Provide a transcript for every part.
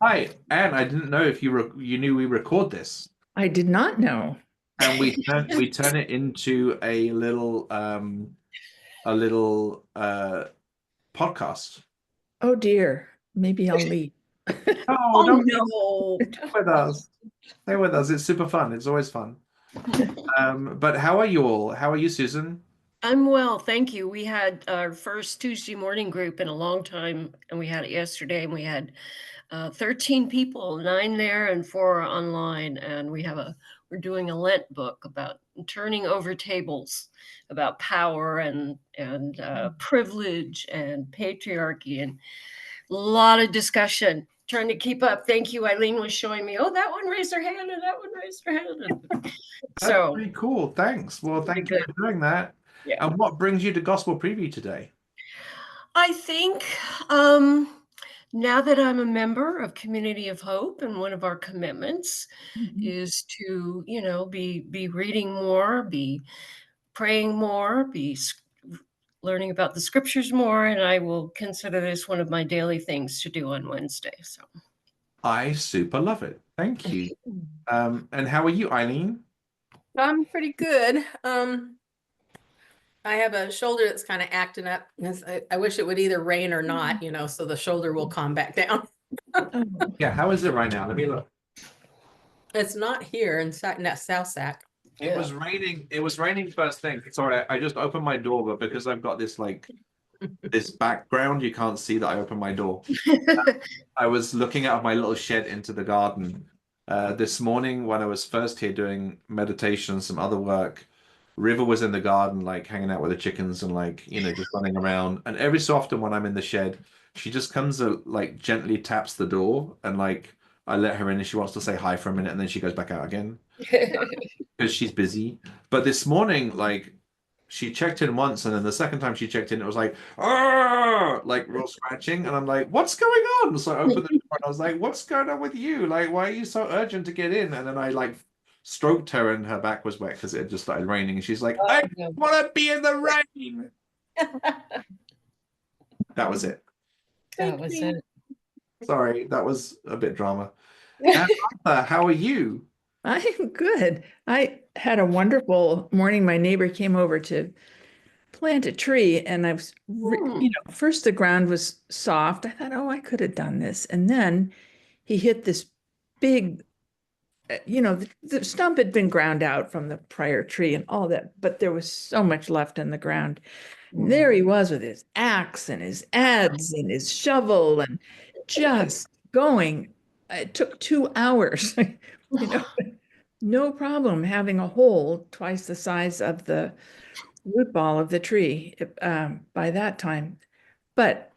Hi, Anne. I didn't know if you knew we record this, I did not know. and we turn it into a little podcast. Oh dear. Maybe I'll leave. Oh, Oh don't no. stay with us. Stay with us. It's super fun. It's always fun. But how are you all? How are you, Susan? I'm well, thank you. We had our first Tuesday morning group in a long time, and we had it yesterday, and we had 13 people, 9 there and 4 online, and we're doing a Lent book about turning over tables, about power and privilege and patriarchy, and a lot of discussion. Trying to keep up. Thank you. Eileen was showing me, oh, that one raised her hand and that one raised her hand. That's So pretty cool. Thanks. Well, pretty thank you good. for doing that. Yeah. And what brings you to Gospel Preview today? I think now that I'm a member of Community of Hope, and one of our commitments is to, be reading more, be praying more, learning about the scriptures more, and I will consider this one of my daily things to do on Wednesday. So I super love it. Thank you. And how are you, Eileen? I'm pretty good. I have a shoulder that's kind of acting up. I wish it would either rain or not, so the shoulder will calm back down. Yeah, how is it right now? Let me look. It's not here in South Sac. It was raining. It was raining first thing. Sorry, I just opened my door, but because I've got this background, you can't see that I opened my door. I was looking out of my little shed into the garden this morning when I was first here doing meditation and some other work. River was in the garden, like hanging out with the chickens and just running around. And every so often when I'm in the shed, she just comes gently taps the door, and I let her in and she wants to say hi for a minute, and then she goes back out again because she's busy. But this morning, she checked in once, and then the second time she checked in, it was like, "Arr!" Like real scratching, and I'm like, "What's going on?" So I opened the door and I was like, "What's going on with you? Like, why are you so urgent to get in?" And then I stroked her, and her back was wet because it had just started raining, and she's like, "I want to be in the rain." That was it. That was it. Sorry, that was a bit drama. And Arthur, how are you? I'm good. I had a wonderful morning. My neighbor came over to plant a tree, and I was, first the ground was soft. I thought, oh, I could have done this. And then he hit this big, the stump had been ground out from the prior tree and all that, but there was so much left in the ground. And there he was with his axe and his adze and his shovel and just going. It took 2 hours, no problem having a hole twice the size of the root ball of the tree by that time. But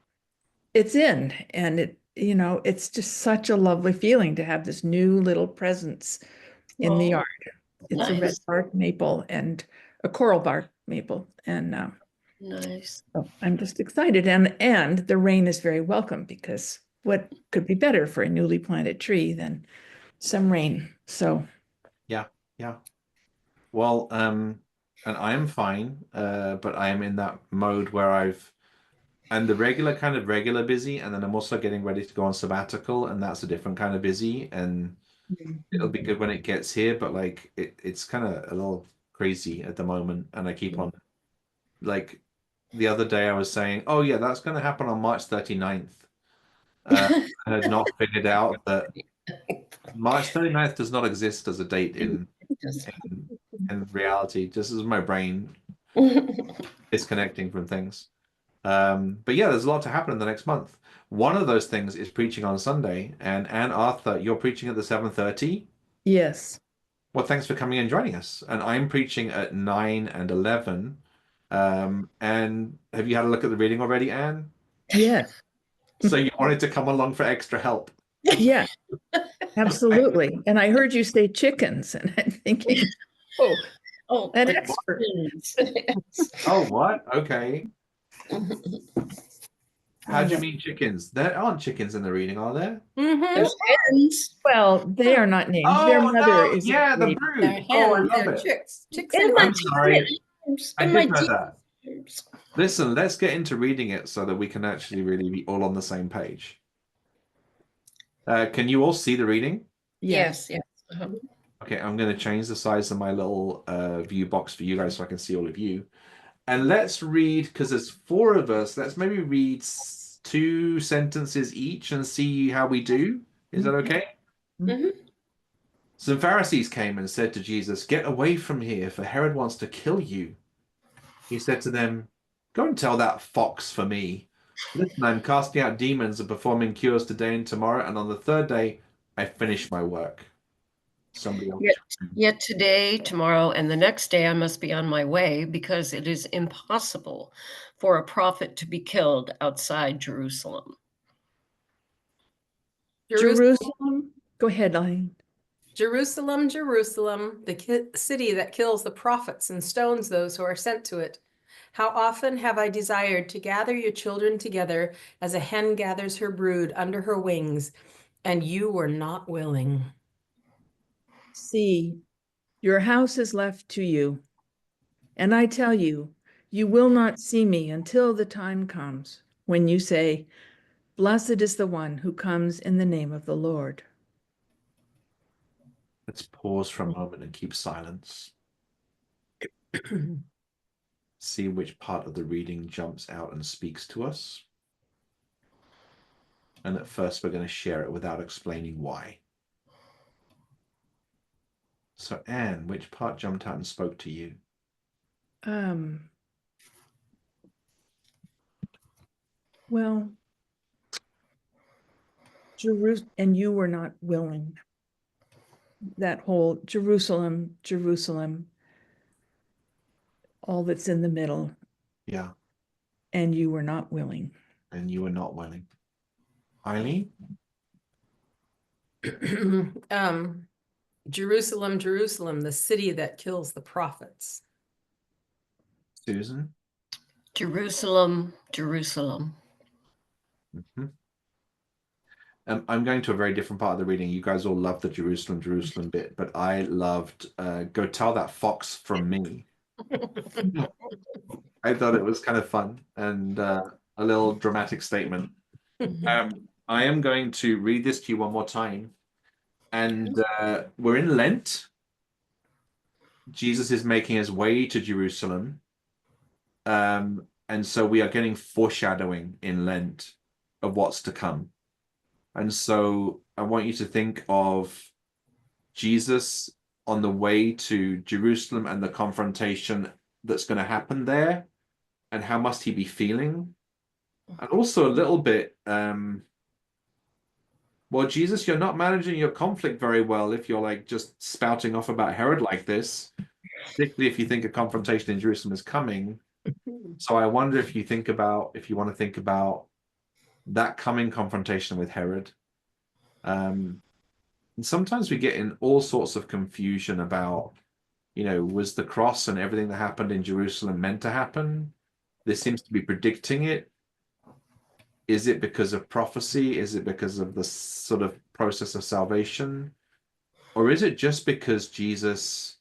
it's in, and it's just such a lovely feeling to have this new little presence in the yard. It's a red bark maple and a coral bark maple, and Nice. so I'm just excited, and the rain is very welcome, because what could be better for a newly planted tree than some rain? So Yeah. Well, and I am fine, but I am in that mode where I'm the regular busy, and then I'm also getting ready to go on sabbatical, and that's a different kind of busy, and it'll be good when it gets here, but it's kind of a little crazy at the moment, and I keep on the other day I was saying, oh yeah, that's going to happen on March 39th. I had not figured out that March 39th does not exist as a date in reality, just as my brain is connecting from things. But yeah, there's a lot to happen in the next month. One of those things is preaching on Sunday, and Anne Arthur, you're preaching at the 7:30. yes. Well, thanks for coming and joining us. And I'm preaching at 9 and 11. And have you had a look at the reading already, Anne? Yes. So you wanted to come along for extra help? Yeah, absolutely. And I heard you say chickens, and I'm thinking, an expert. Oh, what? Okay. How do you mean chickens? There aren't chickens in the reading, are there? There's hens. Well, they are not named. Oh, Their mother no. is Yeah, the named. brood. They're Oh, I hens, love they're it. chicks. Chicks In and my I'm sorry. I in my did know that. Listen, let's get into reading it so that we can actually really be all on the same page. Can you all see the reading? Yes, yes. Okay, I'm going to change the size of my little view box for you guys so I can see all of you. And let's read, because there's 4 of us, let's maybe read 2 sentences each and see how we do. Is that okay? Mhm. Some Pharisees came and said to Jesus, "Get away from here, for Herod wants to kill you." He said to them, "Go and tell that fox for me. Listen, I'm casting out demons and performing cures today and tomorrow, and on the 3rd day I finish my work." Somebody else. Yet today, tomorrow, and the next day I must be on my way, because it is impossible for a prophet to be killed outside Jerusalem. Jerusalem. Go ahead, Eileen. Jerusalem, Jerusalem, the city that kills the prophets and stones those who are sent to it. How often have I desired to gather your children together as a hen gathers her brood under her wings, and you were not willing. See, your house is left to you. And I tell you, you will not see me until the time comes when you say, "Blessed is the one who comes in the name of the Lord." Let's pause for a moment and keep silence. See which part of the reading jumps out and speaks to us. And at first, we're going to share it without explaining why. So, Anne, which part jumped out and spoke to you? Well, and you were not willing. That whole Jerusalem, Jerusalem, all that's in the middle. Yeah. And you were not willing. And you were not willing. Eileen? Jerusalem, Jerusalem, the city that kills the prophets. Susan? Jerusalem, Jerusalem. Mm-hmm. I'm going to a very different part of the reading. You guys all loved the Jerusalem, Jerusalem bit, but I loved "Go tell that fox from me." I thought it was kind of fun and a little dramatic statement. I am going to read this to you one more time. And we're in Lent. Jesus is making his way to Jerusalem. And so we are getting foreshadowing in Lent of what's to come. And so I want you to think of Jesus on the way to Jerusalem and the confrontation that's going to happen there, and how must he be feeling? And also a little bit, well, Jesus, you're not managing your conflict very well if you're like just spouting off about Herod like this, particularly if you think a confrontation in Jerusalem is coming. So I wonder if you want to think about that coming confrontation with Herod. And sometimes we get in all sorts of confusion about, was the cross and everything that happened in Jerusalem meant to happen? This seems to be predicting it. Is it because of prophecy? Is it because of the sort of process of salvation? Or is it just because Jesus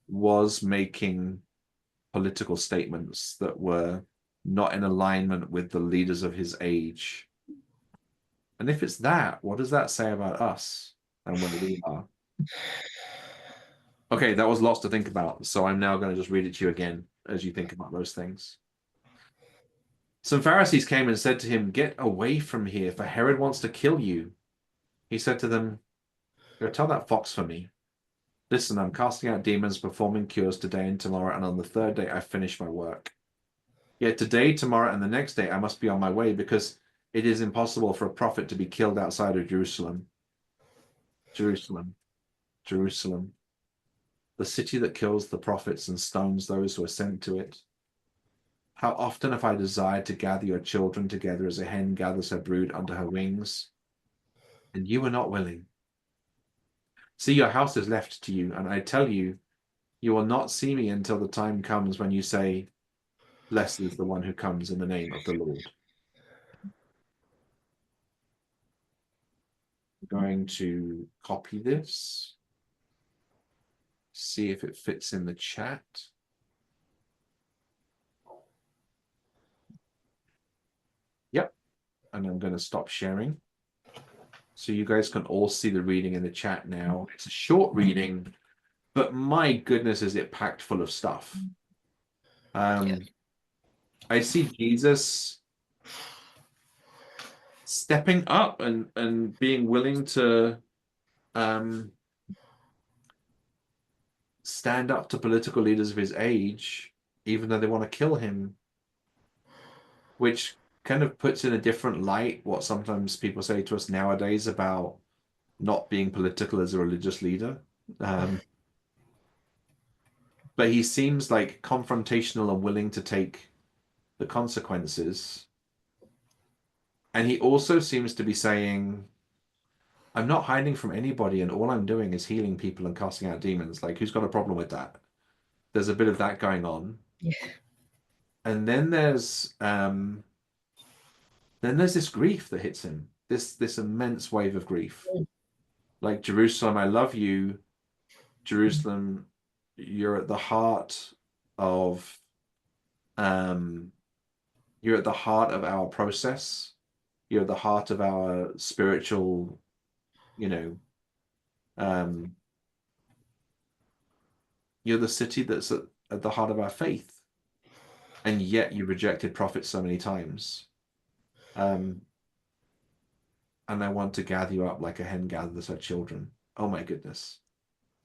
was making political statements that were not in alignment with the leaders of his age? And if it's that, what does that say about us and where we are? Okay, that was lots to think about. So I'm now going to just read it to you again as you think about those things. Some Pharisees came and said to him, "Get away from here, for Herod wants to kill you." He said to them, "Go tell that fox for me. Listen, I'm casting out demons, performing cures today and tomorrow, and on the 3rd day I finish my work. Yet today, tomorrow, and the next day I must be on my way, because it is impossible for a prophet to be killed outside of Jerusalem. Jerusalem, Jerusalem, the city that kills the prophets and stones those who are sent to it. How often have I desired to gather your children together as a hen gathers her brood under her wings, and you were not willing. See, your house is left to you, and I tell you, you will not see me until the time comes when you say, 'Blessed is the one who comes in the name of the Lord.'" I'm going to copy this, see if it fits in the chat. Yep. And I'm going to stop sharing. So you guys can all see the reading in the chat now. It's a short reading, but my goodness, is it packed full of stuff. I see Jesus stepping up and being willing to stand up to political leaders of his age, even though they want to kill him, which kind of puts in a different light what sometimes people say to us nowadays about not being political as a religious leader. But he seems like confrontational and willing to take the consequences. And he also seems to be saying, I'm not hiding from anybody, and all I'm doing is healing people and casting out demons. Like, who's got a problem with that? There's a bit of that going on. Yeah. And then there's this grief that hits him. This immense wave of grief. Like, Jerusalem, I love you. Jerusalem, you're at the heart of you're at the heart of our process. You're at the heart of our spiritual, you're the city that's at the heart of our faith. And yet you rejected prophets so many times. And I want to gather you up like a hen gathers her children. Oh my goodness.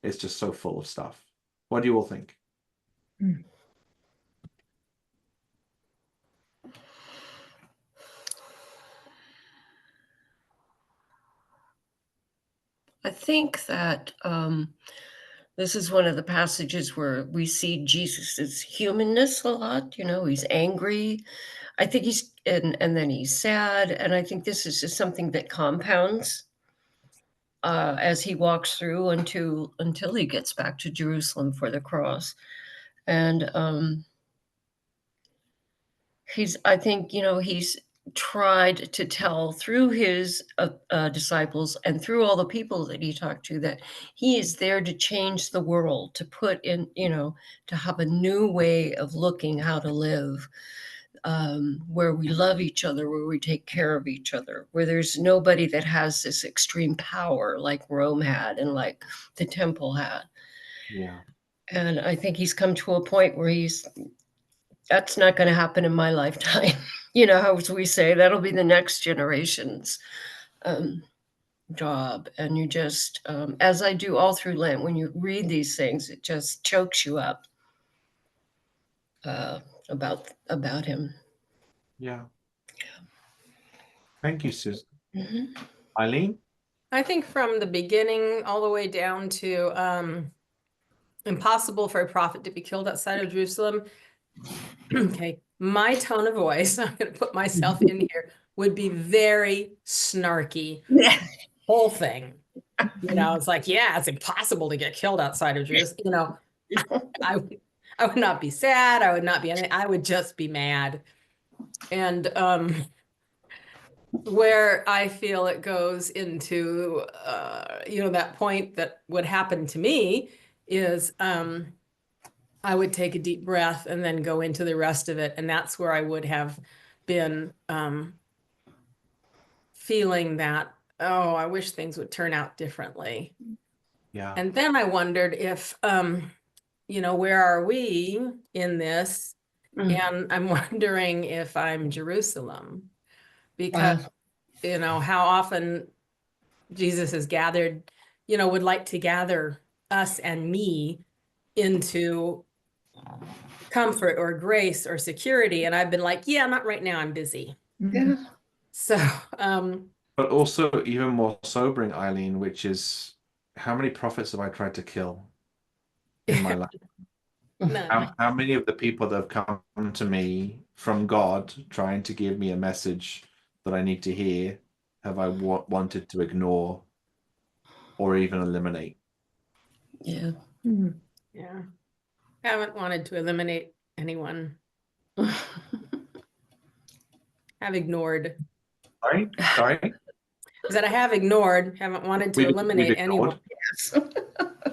It's just so full of stuff. What do you all think? I think that this is one of the passages where we see Jesus' humanness a lot. He's angry. I think he's, and then he's sad. And I think this is just something that compounds as he walks through until he gets back to Jerusalem for the cross. And I think he's tried to tell through his disciples and through all the people that he talked to that he is there to change the world, to put in, to have a new way of looking how to live, where we love each other, where we take care of each other, where there's nobody that has this extreme power like Rome had and like the temple had. Yeah. And I think he's come to a point where that's not going to happen in my lifetime. As we say, that'll be the next generation's job. And you just, as I do all through Lent, when you read these things, it just chokes you up about him. Yeah. Thank you, Susan. Mm-hmm. Eileen? I think from the beginning all the way down to impossible for a prophet to be killed outside of Jerusalem. Okay, my tone of voice, I'm going to put myself in here, would be very snarky. Whole thing. It's like, yeah, it's impossible to get killed outside of Jerusalem. I would not be sad. I would not be anything. I would just be mad. And where I feel it goes into, that point that would happen to me is I would take a deep breath and then go into the rest of it. And that's where I would have been feeling that, oh, I wish things would turn out differently. Yeah. And then I wondered if, where are we in this? And I'm wondering if I'm Jerusalem, because, how often Jesus has gathered, would like to gather us and me into comfort or grace or security. And I've been like, yeah, not right now. I'm busy. Yeah. So, but also even more sobering, Eileen, which is how many prophets have I tried to kill in my life? How many of the people that have come to me from God trying to give me a message that I need to hear have I wanted to ignore or even eliminate? Yeah. Yeah. Haven't wanted to eliminate anyone. Have ignored. Sorry? That I have ignored, haven't wanted to eliminate anyone.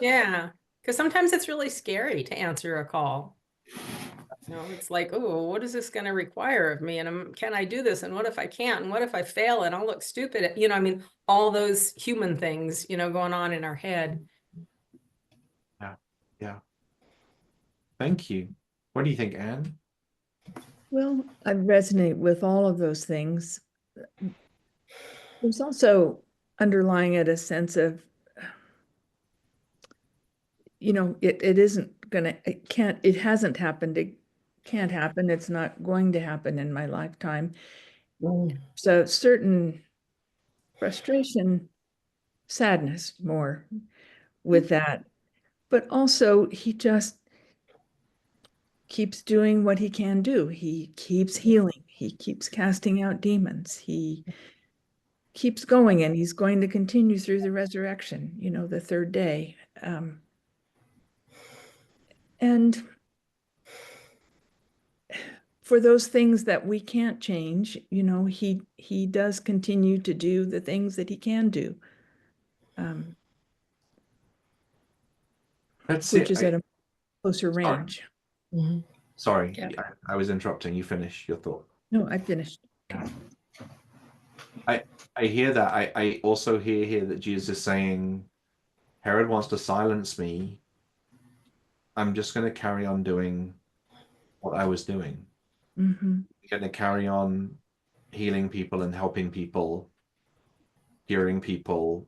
Yeah. Because sometimes it's really scary to answer a call. It's like, oh, what is this going to require of me? And can I do this? And what if I can't? And what if I fail and I'll look stupid? I mean, all those human things, going on in our head. Yeah. Thank you. What do you think, Anne? Well, I resonate with all of those things. There's also underlying it a sense of, it isn't gonna, it hasn't happened, it can't happen, it's not going to happen in my lifetime. So certain frustration, sadness more with that. But also he just keeps doing what he can do. He keeps healing. He keeps casting out demons. He keeps going, and he's going to continue through the resurrection, the third day. And for those things that we can't change, he does continue to do the things that he can do. Which is at a closer range. Sorry, Yeah. I was interrupting. You finish your thought. No, I finished. I hear that. I also hear here that Jesus is saying, Herod wants to silence me. I'm just going to carry on doing what I was doing. I'm going to carry on healing people and helping people, curing people,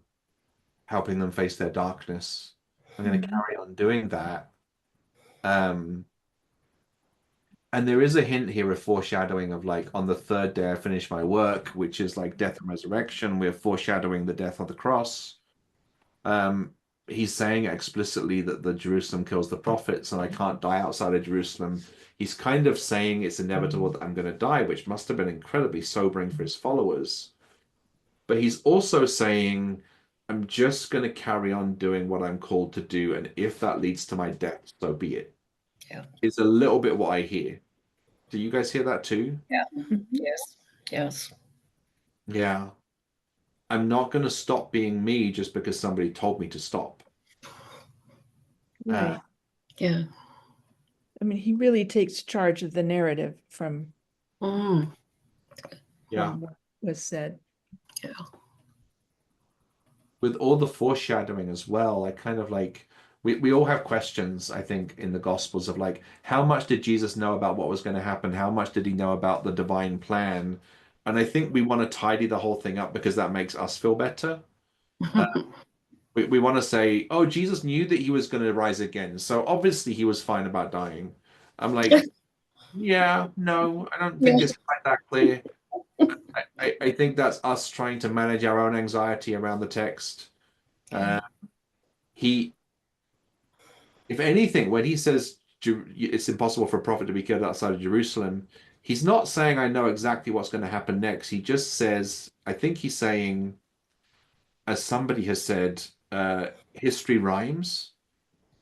helping them face their darkness. I'm going to carry on doing that. And there is a hint here of foreshadowing of like, on the third day I finish my work, which is like death and resurrection. We're foreshadowing the death of the cross. He's saying explicitly that the Jerusalem kills the prophets and I can't die outside of Jerusalem. He's kind of saying it's inevitable that I'm going to die, which must have been incredibly sobering for his followers. But he's also saying, I'm just going to carry on doing what I'm called to do. And if that leads to my death, so be it. Yeah. It's a little bit what I hear. Do you guys hear that too? Yeah. Yes. Yeah. I'm not going to stop being me just because somebody told me to stop. Right. Yeah. I mean, he really takes charge of the narrative from Yeah. what was said. Yeah. With all the foreshadowing as well, I kind of like, we all have questions, I think, in the Gospels of like, how much did Jesus know about what was going to happen? How much did he know about the divine plan? And I think we want to tidy the whole thing up because that makes us feel better. We want to say, oh, Jesus knew that he was going to rise again. So obviously he was fine about dying. I'm like, yeah, no, I don't think it's quite that clear. I think that's us trying to manage our own anxiety around the text. If anything, when he says it's impossible for a prophet to be killed outside of Jerusalem, he's not saying I know exactly what's going to happen next. He just says, I think he's saying, as somebody has said, history rhymes.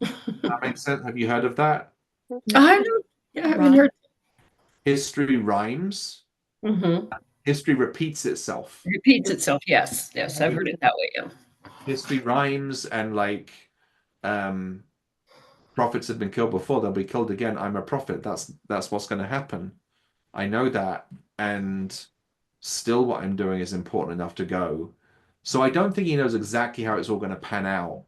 That makes sense. Have you heard of that? I haven't heard. History rhymes. History repeats itself. Repeats itself. Yes. I've heard it that way. Yeah. History rhymes, and like prophets have been killed before, they'll be killed again. I'm a prophet. That's what's going to happen. I know that, and still what I'm doing is important enough to go. So I don't think he knows exactly how it's all going to pan out.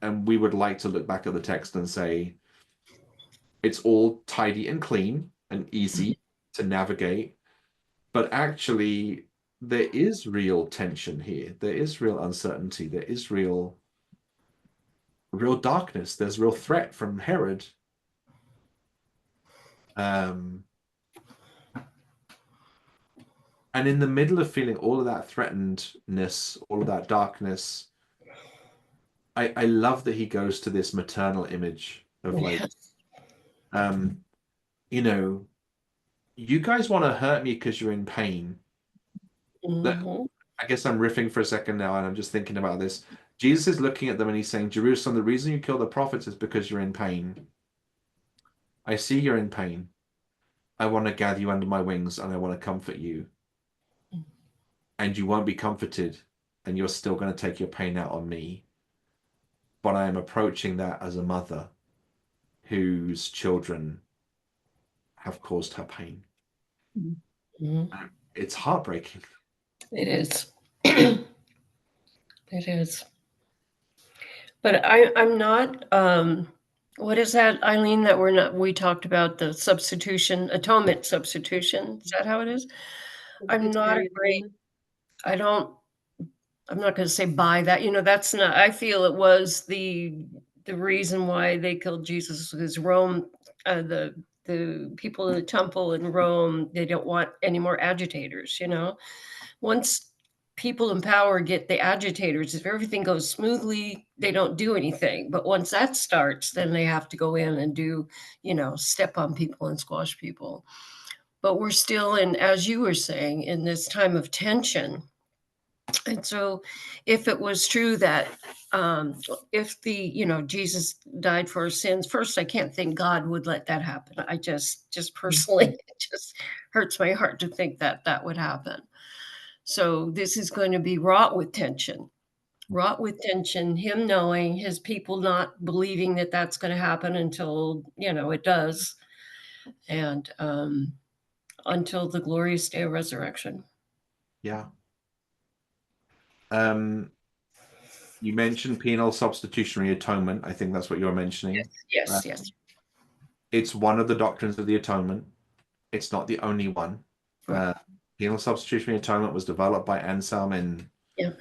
And we would like to look back at the text and say it's all tidy and clean and easy to navigate. But actually, there is real tension here. There is real uncertainty. There is real darkness. There's real threat from Herod. And in the middle of feeling all of that threatenedness, all of that darkness, I love that he goes to this maternal image of like, you guys want to hurt me because you're in pain. I guess I'm riffing for a second now, and I'm just thinking about this. Jesus is looking at them and he's saying, Jerusalem, the reason you kill the prophets is because you're in pain. I see you're in pain. I want to gather you under my wings and I want to comfort you. And you won't be comforted, and you're still going to take your pain out on me. But I am approaching that as a mother whose children have caused her pain. Mhm. It's heartbreaking. It is. It is. But I'm not, what is that, Eileen, that we talked about the substitution, atonement substitution? Is that how it is? I'm not a Unitarian great, atonement. I don't, I'm not going to say buy that. That's not, I feel it was the reason why they killed Jesus, because Rome, the people in the temple in Rome, they don't want any more agitators. Once people in power get the agitators, if everything goes smoothly, they don't do anything. But once that starts, then they have to go in and do, step on people and squash people. But we're still in, as you were saying, in this time of tension. And so if it was true that if Jesus died for our sins, first, I can't think God would let that happen. I just personally, it just hurts my heart to think that that would happen. So this is going to be wrought with tension, him knowing, his people not believing that that's going to happen until, it does. And until the glorious day of resurrection. Yeah. You mentioned penal substitutionary atonement. I think that's what you're mentioning. Yes. It's one of the doctrines of the atonement. It's not the only one. Right. Penal substitutionary atonement was developed by Anselm in the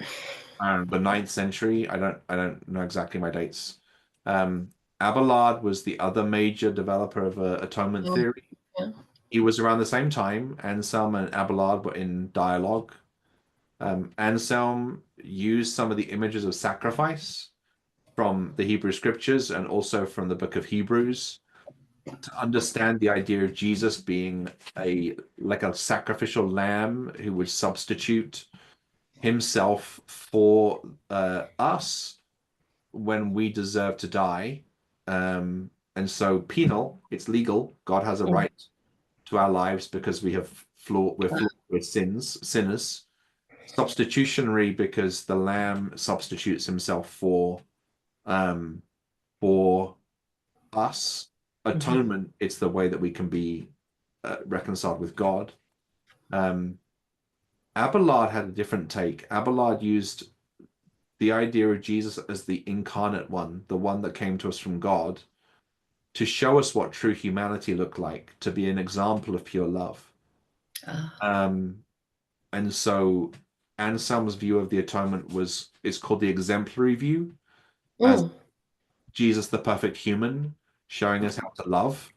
9th century. I don't know exactly my dates. Abelard was the other major developer of atonement theory. Yeah. He was around the same time. Anselm and Abelard were in dialogue. Anselm used some of the images of sacrifice from the Hebrew scriptures and also from the book of Hebrews to understand the idea of Jesus being like a sacrificial lamb who would substitute himself for us when we deserve to die. And so penal, it's legal. God has a right to our lives because we're flawed with sinners. Substitutionary because the lamb substitutes himself for us. Atonement, it's the way that we can be reconciled with God. Abelard had a different take. Abelard used the idea of Jesus as the incarnate one, the one that came to us from God, to show us what true humanity looked like, to be an example of pure love. And so Anselm's view of the atonement is called the exemplary view, as Jesus, the perfect human, showing us how to love.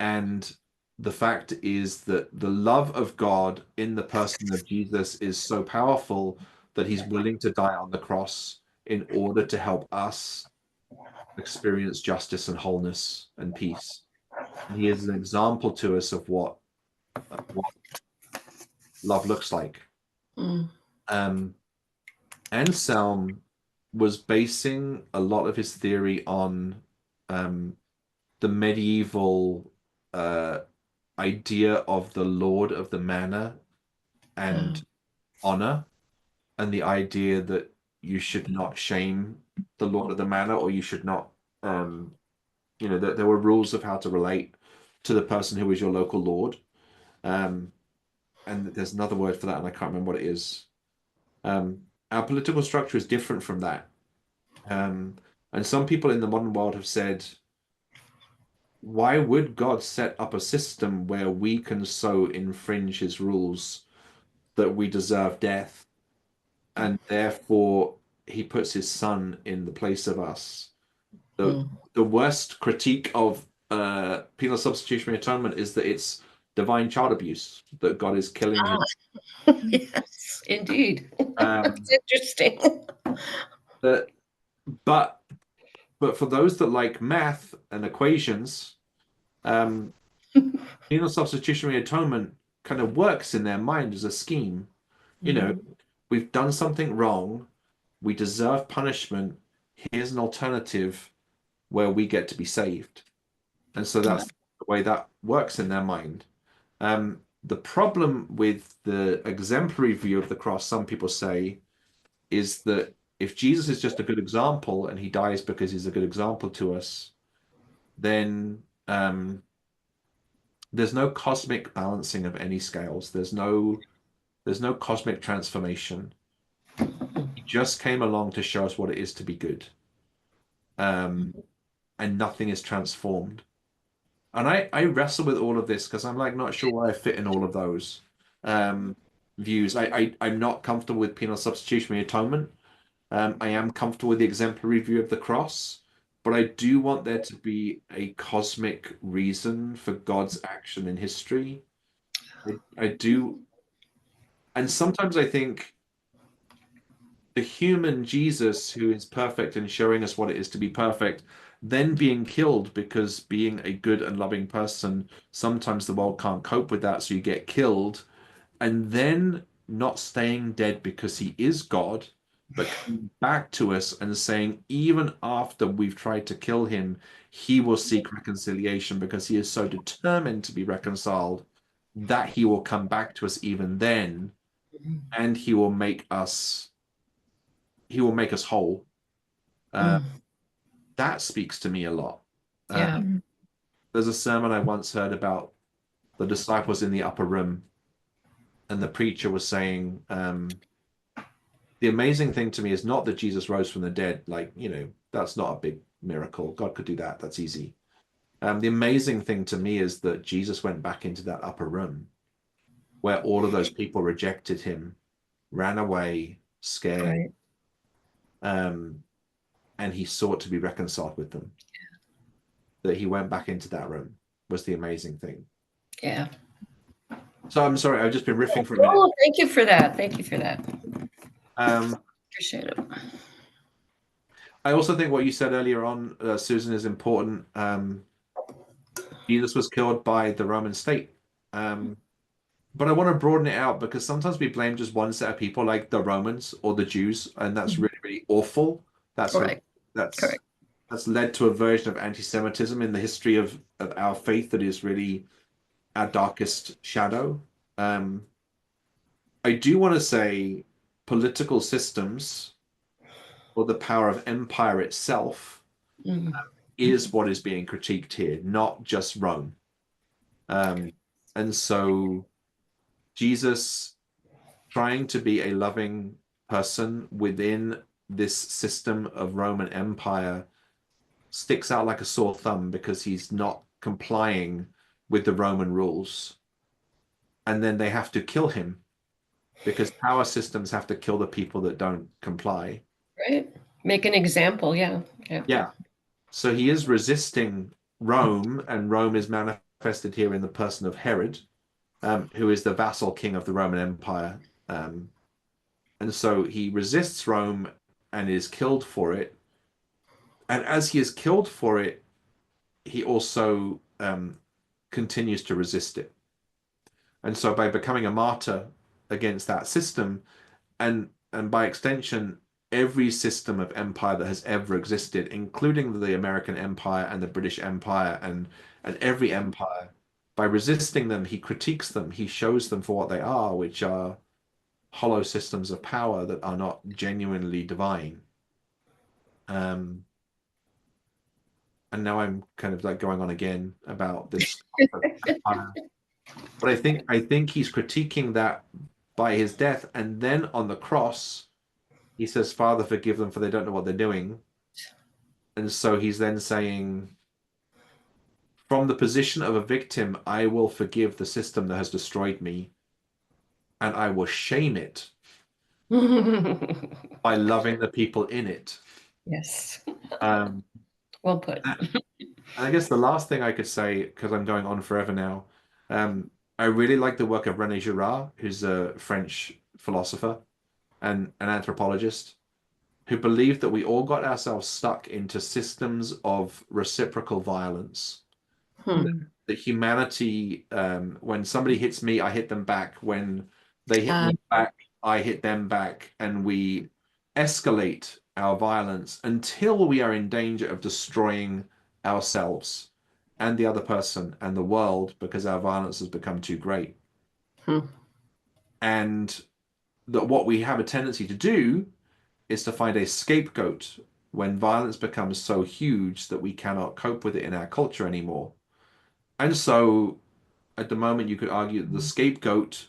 And the fact is that the love of God in the person of Jesus is so powerful that he's willing to die on the cross in order to help us experience justice and wholeness and peace. And he is an example to us of what love looks like. Anselm was basing a lot of his theory on the medieval idea of the lord of the manor and honor, and the idea that you should not shame the lord of the manor, or you should not that there were rules of how to relate to the person who is your local lord. And there's another word for that and I can't remember what it is. Our political structure is different from that. And some people in the modern world have said, why would God set up a system where we can so infringe his rules that we deserve death, and therefore he puts his son in the place of us? The worst critique of penal substitutionary atonement is that it's divine child abuse, that God is killing him. Yes, indeed. It's interesting. But for those that like math and equations, penal substitutionary atonement kind of works in their mind as a scheme. We've done something wrong, we deserve punishment, here's an alternative where we get to be saved. And so that's the way that works in their mind. The problem with the exemplary view of the cross, some people say, is that if Jesus is just a good example and he dies because he's a good example to us, then there's no cosmic balancing of any scales. There's no cosmic transformation. He just came along to show us what it is to be good. And nothing is transformed. And I wrestle with all of this because I'm like not sure where I fit in all of those views. I'm not comfortable with penal substitutionary atonement. I am comfortable with the exemplary view of the cross, but I do want there to be a cosmic reason for God's action in history. I do. And sometimes I think the human Jesus, who is perfect and showing us what it is to be perfect, then being killed because being a good and loving person, sometimes the world can't cope with that, so you get killed, and then not staying dead because he is God, but coming back to us and saying, even after we've tried to kill him, he will seek reconciliation because he is so determined to be reconciled that he will come back to us even then, and he will make us whole. That speaks to me a lot. Yeah. There's a sermon I once heard about the disciples in the upper room, and the preacher was saying, the amazing thing to me is not that Jesus rose from the dead. Like, that's not a big miracle. God could do that. That's easy. The amazing thing to me is that Jesus went back into that upper room where all of those people rejected him, ran away, scared. Right. And he sought to be reconciled with them. That he went back into that room was the amazing thing. Yeah. So I'm sorry, I've just been riffing for a minute. Oh, thank you for that. Thank you for that. Appreciate it. I also think what you said earlier on, Susan, is important. Jesus was killed by the Roman state. But I want to broaden it out because sometimes we blame just one set of people, like the Romans or the Jews, and that's really, really awful. That's Correct. That's led to a version of anti-Semitism in the history of our faith that is really our darkest shadow. I do want to say political systems or the power of empire itself is what is being critiqued here, not just Rome. And so Jesus trying to be a loving person within this system of Roman Empire sticks out like a sore thumb because he's not complying with the Roman rules. And then they have to kill him because power systems have to kill the people that don't comply. Right. Make an example. Yeah. Yeah. So he is resisting Rome, and Rome is manifested here in the person of Herod, who is the vassal king of the Roman Empire. And so he resists Rome and is killed for it. And as he is killed for it, he also continues to resist it. And so by becoming a martyr against that system, and by extension, every system of empire that has ever existed, including the American Empire and the British Empire and every empire, by resisting them, he critiques them. He shows them for what they are, which are hollow systems of power that are not genuinely divine. And now I'm kind of like going on again about this. But I think he's critiquing that by his death, and then on the cross, he says, "Father, forgive them, for they don't know what they're doing." And so he's then saying, from the position of a victim, I will forgive the system that has destroyed me, and I will shame it by loving the people in it. Yes. Well put. And I guess the last thing I could say, because I'm going on forever now, I really like the work of René Girard, who's a French philosopher and an anthropologist, who believed that we all got ourselves stuck into systems of reciprocal violence. That humanity, when somebody hits me, I hit them back. When they hit me back, I hit them back. And we escalate our violence until we are in danger of destroying ourselves and the other person and the world because our violence has become too great. And that what we have a tendency to do is to find a scapegoat when violence becomes so huge that we cannot cope with it in our culture anymore. And so at the moment, you could argue that the scapegoat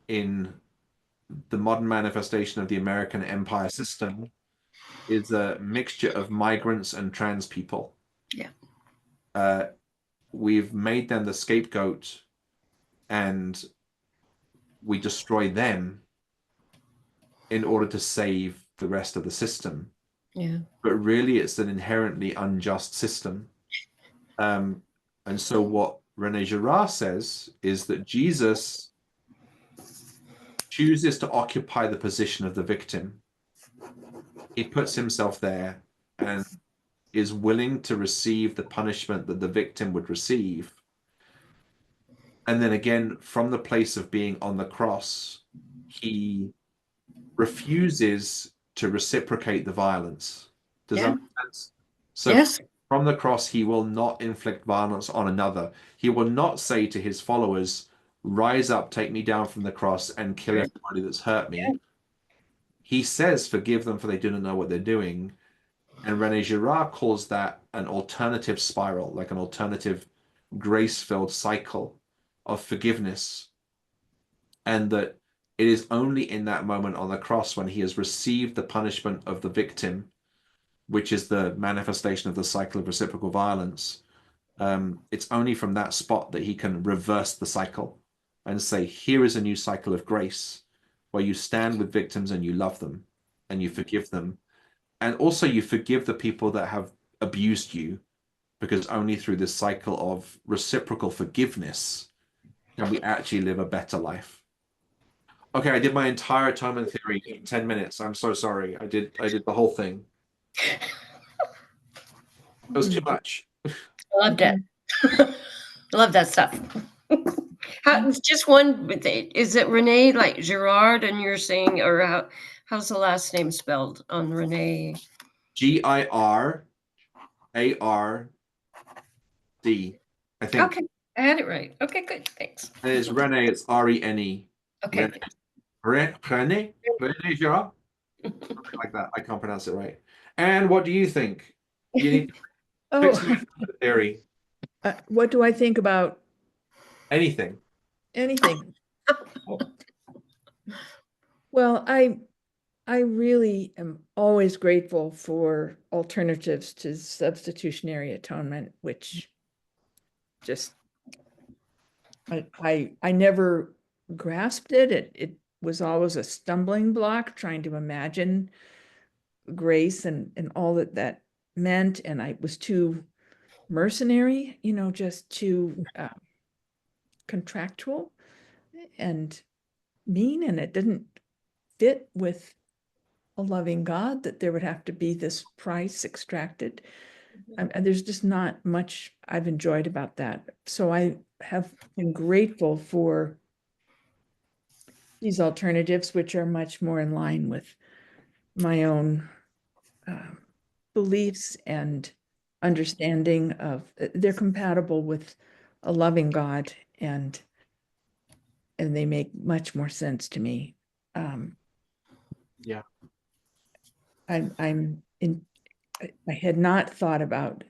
in the modern manifestation of the American empire system is a mixture of migrants and trans people. Yeah. We've made them the scapegoat, and we destroy them in order to save the rest of the system. Yeah. But really, it's an inherently unjust system. And so what René Girard says is that Jesus chooses to occupy the position of the victim. He puts himself there and is willing to receive the punishment that the victim would receive. And then again, from the place of being on the cross, he refuses to reciprocate the violence. Does that make sense? So Yes. from the cross, he will not inflict violence on another. He will not say to his followers, rise up, take me down from the cross and kill everybody that's hurt me. Yeah. He says, forgive them for they do not know what they're doing. And René Girard calls that an alternative spiral, like an alternative grace-filled cycle of forgiveness. And that it is only in that moment on the cross when he has received the punishment of the victim, which is the manifestation of the cycle of reciprocal violence. It's only from that spot that he can reverse the cycle and say, here is a new cycle of grace where you stand with victims and you love them and you forgive them. And also you forgive the people that have abused you, because only through this cycle of reciprocal forgiveness can we actually live a better life. Okay, I did my entire atonement theory in 10 minutes. I'm so sorry. I did the whole thing. It was too much. Loved it. Love that stuff. It's just one. Is it Renee like Girard? And you're saying, or how's the last name spelled on Renee? Girard, I think. Okay, I had it right. Okay, good. Thanks. And it's Rene. It's Rene. Okay. Rene Girard, something like that. I can't pronounce it right. And what do you think? You need to fix the theory. What do I think about Anything. anything? Well, I really am always grateful for alternatives to substitutionary atonement, which just I never grasped it. It was always a stumbling block trying to imagine grace and all that meant, and I was too mercenary, just too contractual and mean, and it didn't fit with a loving God that there would have to be this price extracted. And there's just not much I've enjoyed about that. So I have been grateful for these alternatives, which are much more in line with my own beliefs and understanding of, they're compatible with a loving God, and they make much more sense to me. Yeah. I had not thought about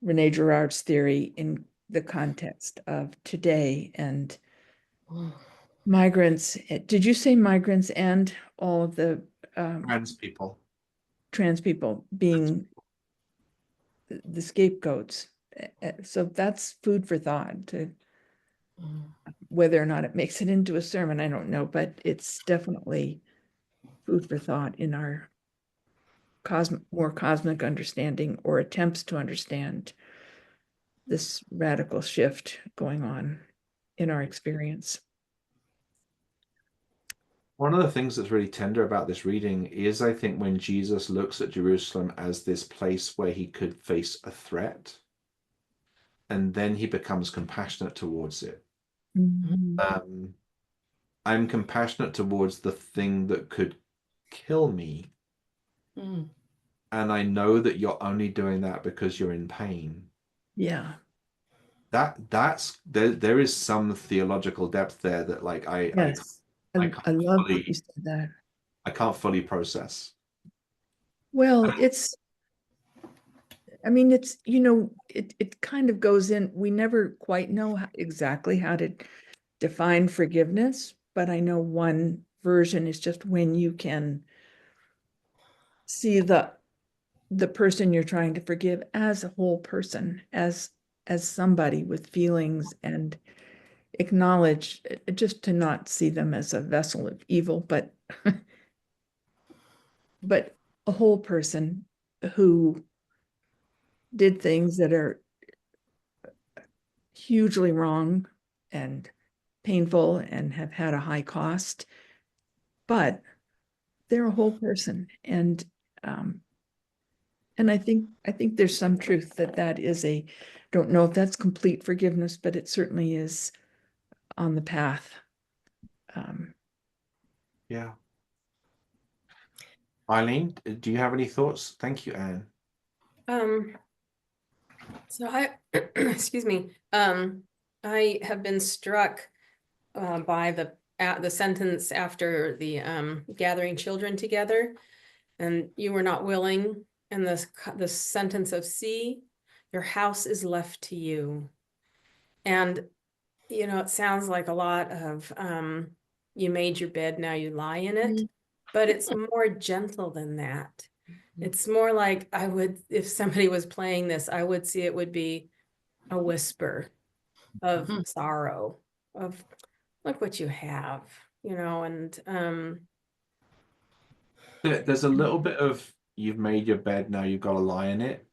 René Girard's theory in the context of today and migrants. Did you say migrants and all of the trans people being the scapegoats? So that's food for thought. To whether or not it makes it into a sermon, I don't know, but it's definitely food for thought in our more cosmic understanding, or attempts to understand this radical shift going on in our experience. One of the things that's really tender about this reading is, I think, when Jesus looks at Jerusalem as this place where he could face a threat, and then he becomes compassionate towards it. Mm-hmm. I'm compassionate towards the thing that could kill me. And I know that you're only doing that because you're in pain. Yeah. There is some theological depth there that, like, I love that you said that. I can't fully process. Well, I mean, it's, it kind of goes in, we never quite know exactly how to define forgiveness, but I know one version is just when you can see the person you're trying to forgive as a whole person, as somebody with feelings, and acknowledge, just to not see them as a vessel of evil, but but a whole person who did things that are hugely wrong and painful and have had a high cost, but they're a whole person. And I think there's some truth that is don't know if that's complete forgiveness, but it certainly is on the path. Yeah. Eileen, do you have any thoughts? Thank you, Anne. So I, excuse me, I have been struck by the sentence after the gathering children together, and you were not willing, and the sentence of see, your house is left to you. And it sounds like a lot of you made your bed, now you lie in it, but it's more gentle than that. It's more like if somebody was playing this, I would see it would be a whisper of sorrow, of look what you have, and There's a little bit of you've made your bed, now you've got to lie in it,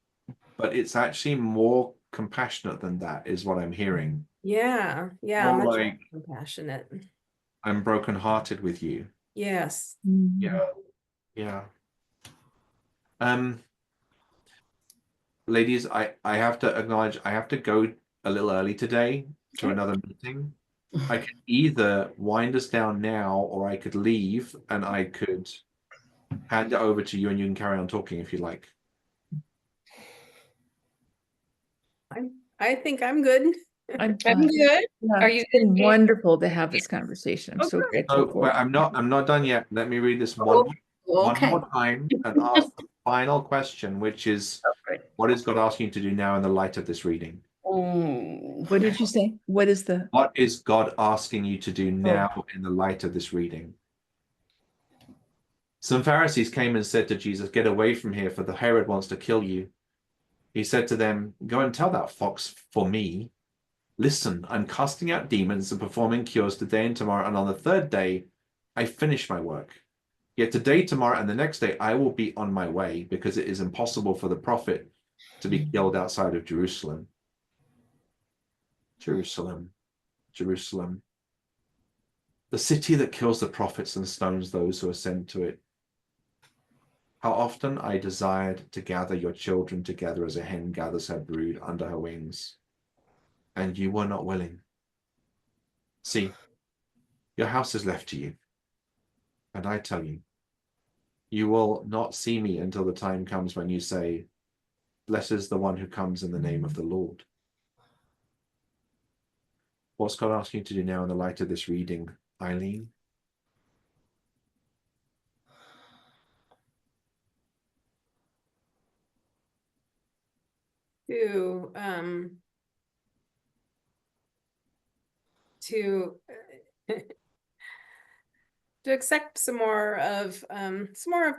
but it's actually more compassionate than that, is what I'm hearing. yeah, More much more like, compassionate. I'm brokenhearted with you. Yes. Yeah. Yeah. Ladies, I have to acknowledge I have to go a little early today to another meeting. I could either wind us down now, or I could leave and I could hand it over to you and you can carry on talking if you like. I think I'm good. I'm I'm good. Yeah, Are you it's been good? wonderful to have this conversation. I'm so grateful Oh, for it. I'm not done yet. Let me read this Oh, one okay. more time and ask the final question, which is, what is God asking you to do now in the light of this reading? What did you say? What is the? What is God asking you to do now in the light of this reading? Some Pharisees came and said to Jesus, "Get away from here, for the Herod wants to kill you." He said to them, "Go and tell that fox for me. Listen, I'm casting out demons and performing cures today and tomorrow, and on the third day, I finish my work. Yet today, tomorrow, and the next day, I will be on my way, because it is impossible for the prophet to be killed outside of Jerusalem." Jerusalem, Jerusalem, the city that kills the prophets and stones those who are sent to it. How often I desired to gather your children together as a hen gathers her brood under her wings, and you were not willing. See, your house is left to you, and I tell you, you will not see me until the time comes when you say, "Blessed is the one who comes in the name of the Lord." What's God asking you to do now in the light of this reading, Eileen? To accept some more of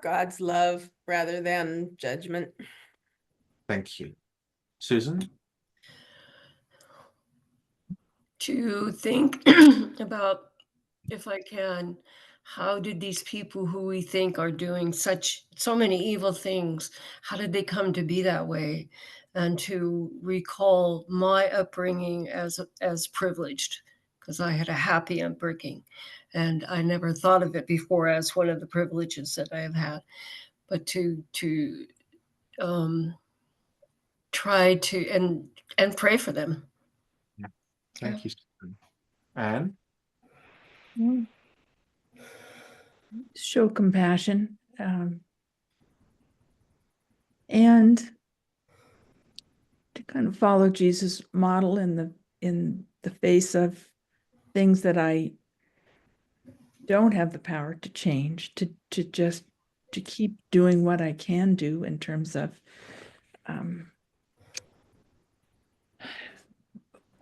God's love rather than judgment. Thank you. Susan? To think about, if I can, how did these people who we think are doing so many evil things, how did they come to be that way? And to recall my upbringing as privileged, because I had a happy upbringing, and I never thought of it before as one of the privileges that I have had. But to try to and pray for them. Thank you, Susan. Anne? Show compassion, and to kind of follow Jesus' model in the face of things that I don't have the power to change, to just to keep doing what I can do in terms of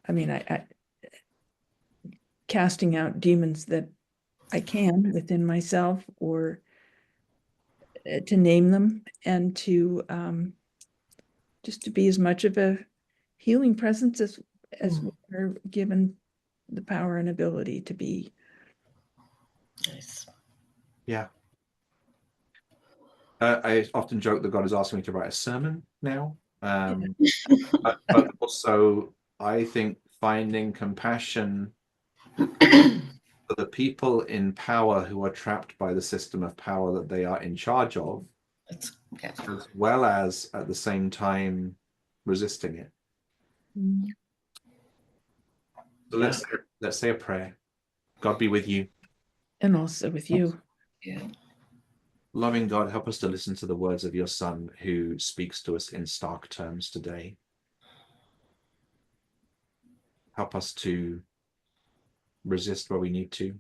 I mean, I casting out demons that I can within myself, or to name them, and to just to be as much of a healing presence as we're given the power and ability to be. Nice. Yeah. I often joke that God is asking me to write a sermon now. But also, I think finding compassion for the people in power who are trapped by the system of power that they are in charge of, Yeah. as well as at the same time resisting it. So let's say a prayer. God be with you. And also with you. Yeah. Loving God, help us to listen to the words of your Son, who speaks to us in stark terms today. Help us to resist where we need to.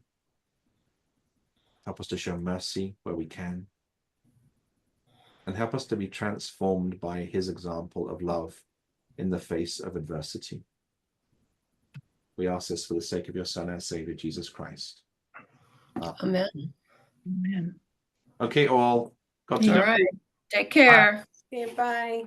Help us to show mercy where we can. And help us to be transformed by his example of love in the face of adversity. We ask this for the sake of your Son and Savior, Jesus Christ. Amen. Amen. Okay, all. God All All right. Take care. Okay, bye.